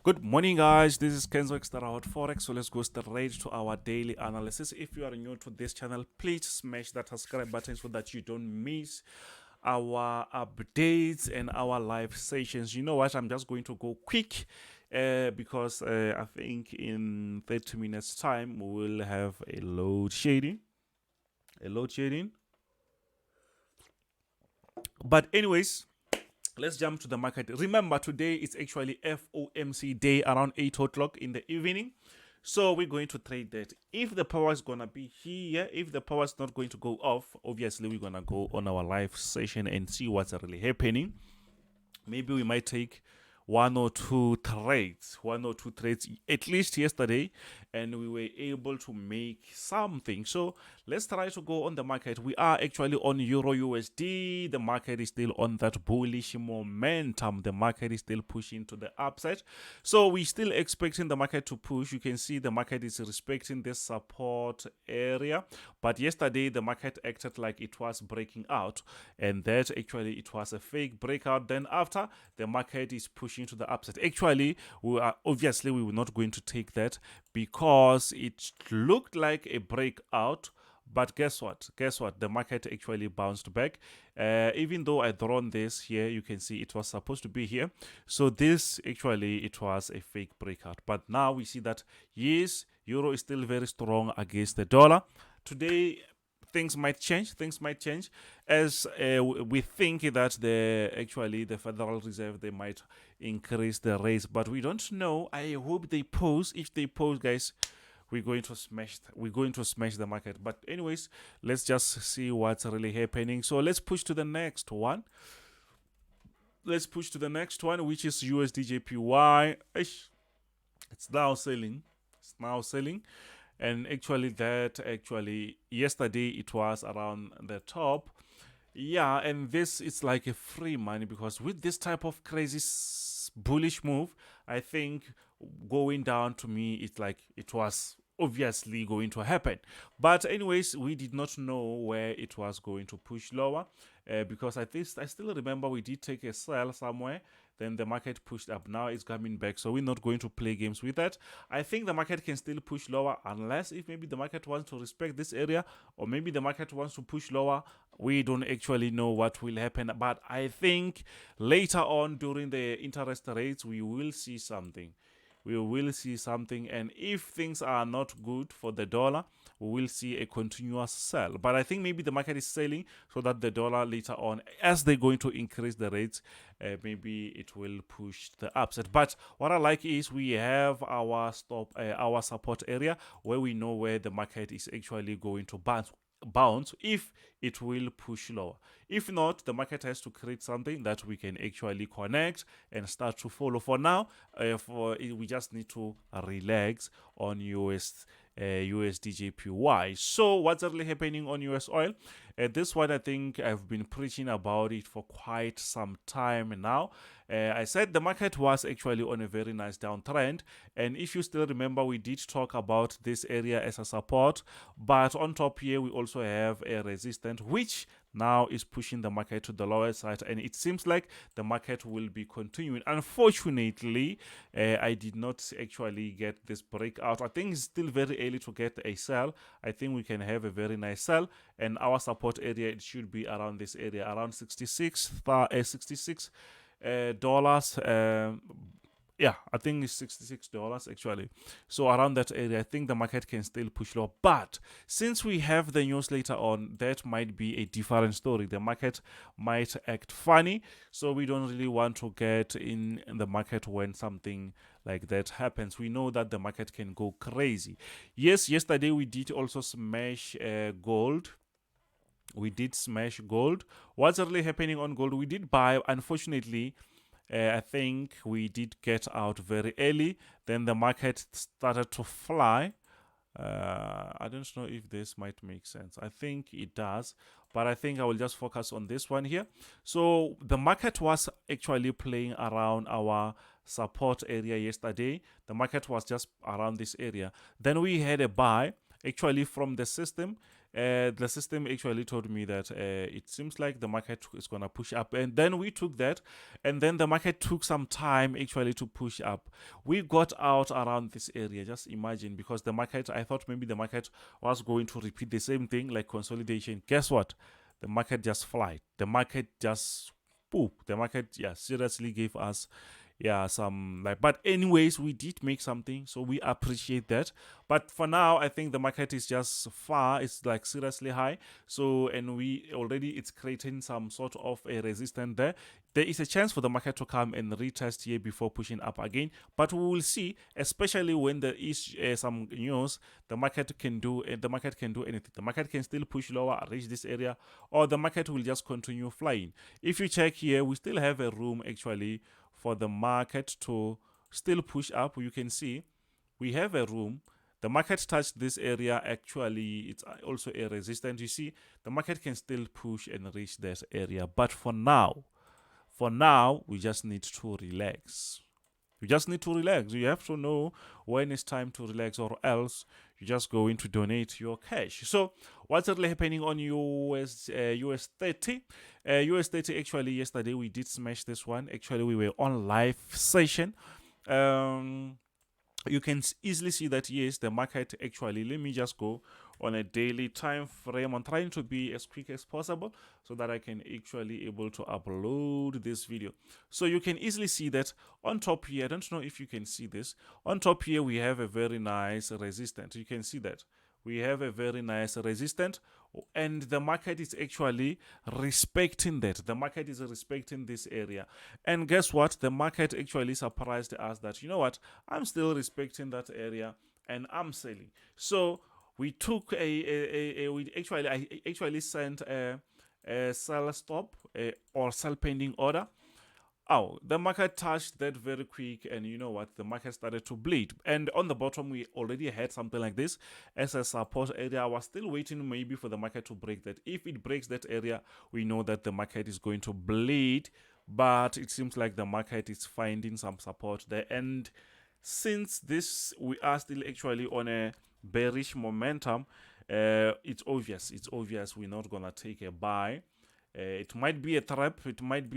Good morning, guys. This is Kenzo Xtrahot Forex. So let's go straight to our daily analysis. If you are new to this channel, please smash that subscribe button so that you don't miss our updates and our live sessions. You know what? I'm just going to go quick because I think in 30 minutes time we will have a load shedding. But anyways, let's jump to the market. Remember, today it's actually FOMC day around 8 o'clock in the evening. So we're going to trade that. If the power is going to be here, if the power is not going to go off, obviously we're going to go on our live session and see what's really happening. Maybe we might take one or two trades, at least yesterday, and we were able to make something. So let's try to go on the market. We are actually on Euro USD. The market is still on that bullish momentum. The market is still pushing to the upside. So we're still expecting the market to push. You can see the market is respecting this support area. But yesterday, the market acted like it was breaking out, and that actually it was a fake breakout. Then after, the market is pushing to the upside. Actually, we were not going to take that because it looked like a breakout. But guess what? The market actually bounced back. Even though I drawn this here, you can see it was supposed to be here. So this actually, it was a fake breakout. But now we see that, yes, Euro is still very strong against the dollar. Today, things might change as we think that the Federal Reserve, they might increase the rates, but we don't know. I hope they pause. If they pause, guys, we're going to smash the market. But anyways, let's just see what's really happening. So let's push to the next one. Which is USDJPY. It's now selling. And actually yesterday it was around the top. Yeah, and this is like a free money, because with this type of crazy bullish move, I think going down, to me, it's like it was obviously going to happen. But anyways, we did not know where it was going to push lower, because I still remember we did take a sell somewhere. Then the market pushed up. Now it's coming back. So we're not going to play games with that. I think the market can still push lower, unless if maybe the market wants to respect this area, or maybe the market wants to push lower. We don't actually know what will happen. But I think later on during the interest rates, we will see something. And if things are not good for the dollar, we will see a continuous sell. But I think maybe the market is selling so that the dollar later on, as they're going to increase the rates, maybe it will push the upside. But what I like is we have our support area, where we know where the market is actually going to bounce if it will push lower. If not, the market has to create something that we can actually connect and start to follow. For now, we just need to relax on USDJPY. So what's really happening on US oil? This one, I think I've been preaching about it for quite some time now. I said the market was actually on a very nice downtrend, and if you still remember, we did talk about this area as a support, but on top here we also have a resistance, which now is pushing the market to the lower side, and it seems like the market will be continuing. Unfortunately, I did not actually get this breakout. I think it's still very early to get a sell. I think we can have a very nice sell, and our support area, it should be around this area, around $66. Yeah, I think it's $66 actually. So around that area, I think the market can still push low. But since we have the news later on, that might be a different story. The market might act funny. So we don't really want to get in the market when something like that happens. We know that the market can go crazy. Yes, yesterday we did also smash gold. What's really happening on gold? We did buy. Unfortunately, I think we did get out very early. Then the market started to fly. I don't know if this might make sense. I think it does, but I think I will just focus on this one here. So the market was actually playing around our support area yesterday. The market was just around this area. Then we had a buy actually from the system. the system actually told me that it seems like the market is gonna push up, and then we took that, and then the market took some time actually to push up. We got out around this area, just imagine, because the market, I thought maybe the market was going to repeat the same thing like consolidation. Guess what? The market just flied. The market just poop. The market, yeah, seriously gave us, yeah, some like, but anyways, we did make something, so we appreciate that. But for now, I think the market is just far, it's like seriously high. So, and we already, it's creating some sort of a resistance there. There is a chance for the market to come and retest here before pushing up again, but we will see, especially when there is some news. The market can do anything. The market can still push lower, reach this area, or the market will just continue flying. If you check here, we still have a room actually for the market to still push up. You can see we have a room. The market touched this area, actually it's also a resistance. You see the market can still push and reach that area, but for now we just need to relax. You just need to relax. You have to know when it's time to relax, or else you're just going to donate your cash. So what's really happening on US30? US30, actually yesterday we did smash this one. Actually we were on live session. You can easily see that, yes, the market actually, let me just go on a daily time frame. I'm trying to be as quick as possible so that I can actually able to upload this video. So you can easily see that on top here, I don't know if you can see this, on top here we have a very nice resistance. You can see that we have a very nice resistance, and the market is actually respecting that. The market is respecting this area, and guess what? The market actually surprised us that, you know what, I'm still respecting that area and I'm selling. So we took I actually sent a sell stop or sell pending order. Oh, the market touched that very quick, and you know what? The market started to bleed. And on the bottom, we already had something like this as a support area. I was still waiting maybe for the market to break that. If it breaks that area, we know that the market is going to bleed. But it seems like the market is finding some support there. And since this, we are still actually on a bearish momentum, it's obvious we're not gonna take a buy. It might be a trap. It might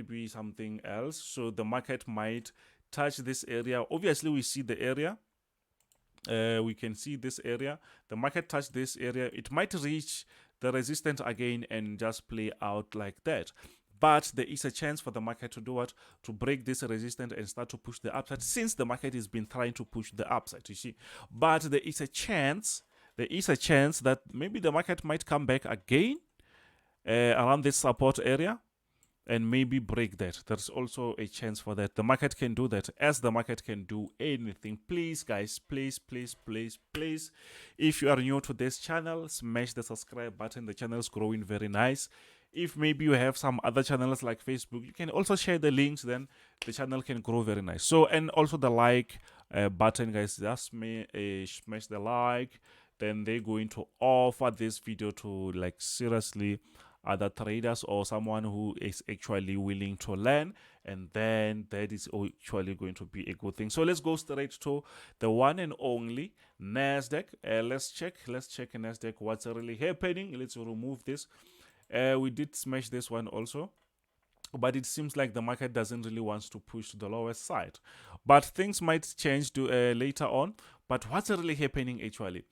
be something else. So the market might touch this area. Obviously we see the area, we can see this area. The market touched this area. It might reach the resistance again and just play out like that. But there is a chance for the market to do what? To break this resistance and start to push the upside, since the market has been trying to push the upside, you see. But there is a chance that maybe the market might come back again around this support area and maybe break that. There's also a chance for that. The market can do that, as the market can do anything. Please guys, please, if you are new to this channel, smash the subscribe button. The channel is growing very nice. If maybe you have some other channels like Facebook, you can also share the links, then the channel can grow very nice. So, and also the like button, guys, just smash the like. Then they're going to offer this video to, like, seriously other traders or someone who is actually willing to learn, and then that is actually going to be a good thing. So let's go straight to the one and only Nasdaq. Let's check Nasdaq, what's really happening. Let's remove this. We did smash this one also, but it seems like the market doesn't really want to push to the lowest side, but things might change later on. But what's really happening actually?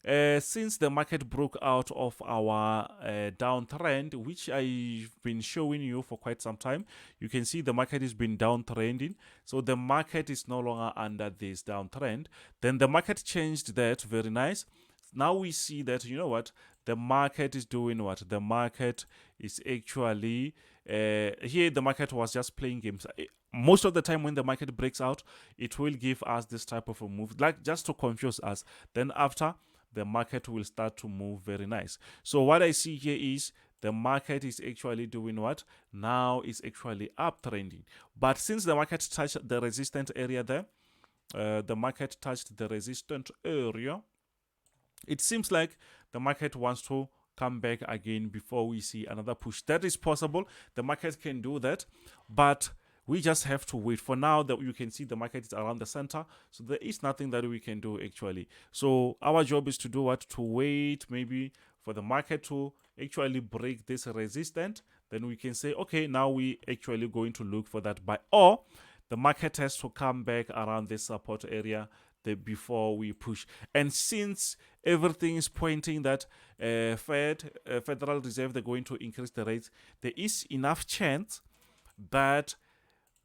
Since the market broke out of our downtrend, which I've been showing you for quite some time, you can see the market has been downtrending. So the market is no longer under this downtrend. Then the market changed that, very nice. Now we see that, you know what, the market is doing what? The market is actually, here the market was just playing games. Most of the time when the market breaks out, it will give us this type of a move, like just to confuse us. Then after, the market will start to move very nice. So what I see here is the market is actually doing what? Now is actually uptrending. But since the market touched the resistance area there, it seems like the market wants to come back again before we see another push. That is possible. The market can do that, but we just have to wait. For now, that you can see the market is around the center, so there is nothing that we can do actually. So our job is to do what? To wait maybe for the market to actually break this resistance. Then we can say, okay, now we actually going to look for that buy, or the market has to come back around this support area before we push. And since everything is pointing that Federal Reserve, they're going to increase the rates, there is enough chance that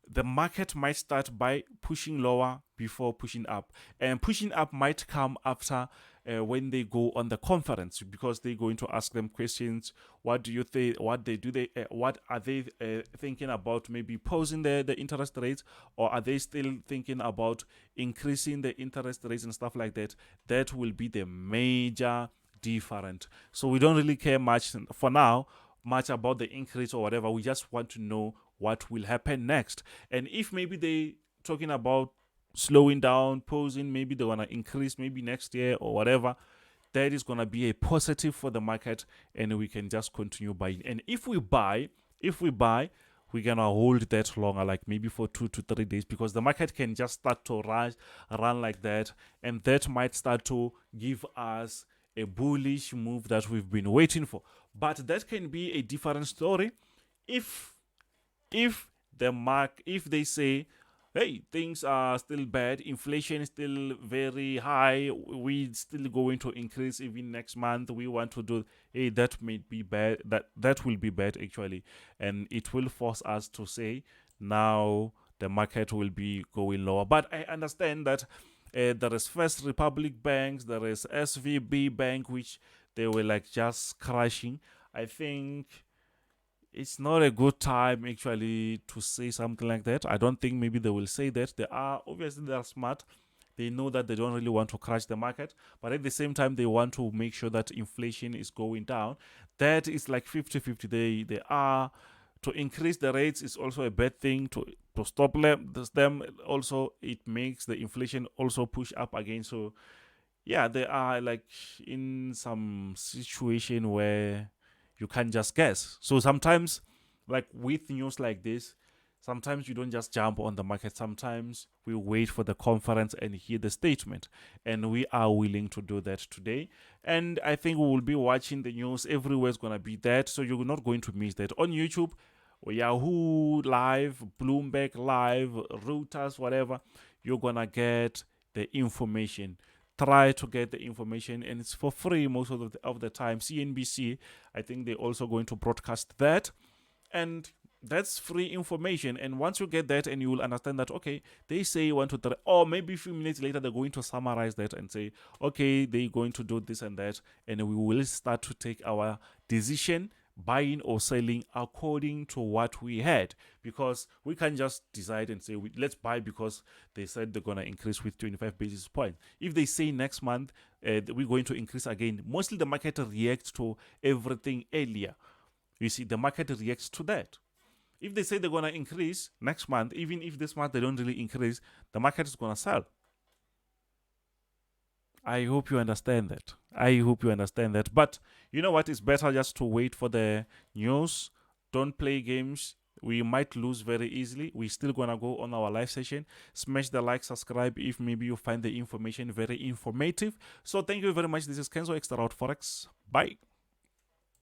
the market might start by pushing lower before pushing up, and pushing up might come after when they go on the conference, because they're going to ask them questions. What do you think? What are they thinking about? Maybe pausing the interest rates, or are they still thinking about increasing the interest rates and stuff like that? That will be the major difference. So we don't really care much for now much about the increase or whatever. We just want to know what will happen next. And if maybe they talking about slowing down, pausing, maybe they want to increase maybe next year or whatever, that is going to be a positive for the market, and we can just continue buying. And if we buy, we're going to hold that longer, like maybe for 2 to 3 days, because the market can just start to run like that, and that might start to give us a bullish move that we've been waiting for. But that can be a different story if they say, hey, things are still bad, inflation is still very high, we still going to increase even next month, we want to do, hey, that may be bad, that will be bad actually, and it will force us to say now the market will be going lower. But I understand that there is First Republic banks, there is SVB Bank, which they were like just crashing. I think it's not a good time actually to say something like that. I don't think maybe they will say that. They are smart. They know that they don't really want to crash the market, but at the same time they want to make sure that inflation is going down. That is like 50-50. They are to increase the rates is also a bad thing. To stop them also, it makes the inflation also push up again. So yeah, they are like in some situation where you can't just guess. So sometimes, like with news like this, sometimes you don't just jump on the market. Sometimes we wait for the conference and hear the statement, and we are willing to do that today. And I think we will be watching the news. Everywhere is going to be that, so you're not going to miss that. On YouTube, Yahoo Live, Bloomberg Live, Reuters, whatever, you're going to get the information. Try to get the information, and it's for free most of the time. CNBC, I think they're also going to broadcast that, and that's free information. And once you get that, and you will understand that, okay, they say 1, 2, 3, or maybe a few minutes later they're going to summarize that and say, okay, they're going to do this and that, and we will start to take our decision, buying or selling according to what we had, because we can't just decide and say let's buy because they said they're going to increase with 25 basis points. If they say next month we're going to increase again, mostly the market reacts to everything earlier. You see, the market reacts to that. If they say they're going to increase next month, even if this month they don't really increase, the market is going to sell. I hope you understand that. But you know what? It's better just to wait for the news. Don't play games. We might lose very easily. We're still going to go on our live session. Smash the like, subscribe if maybe you find the information very informative. So thank you very much. This is Kenzo, Xtrahot Forex. Bye.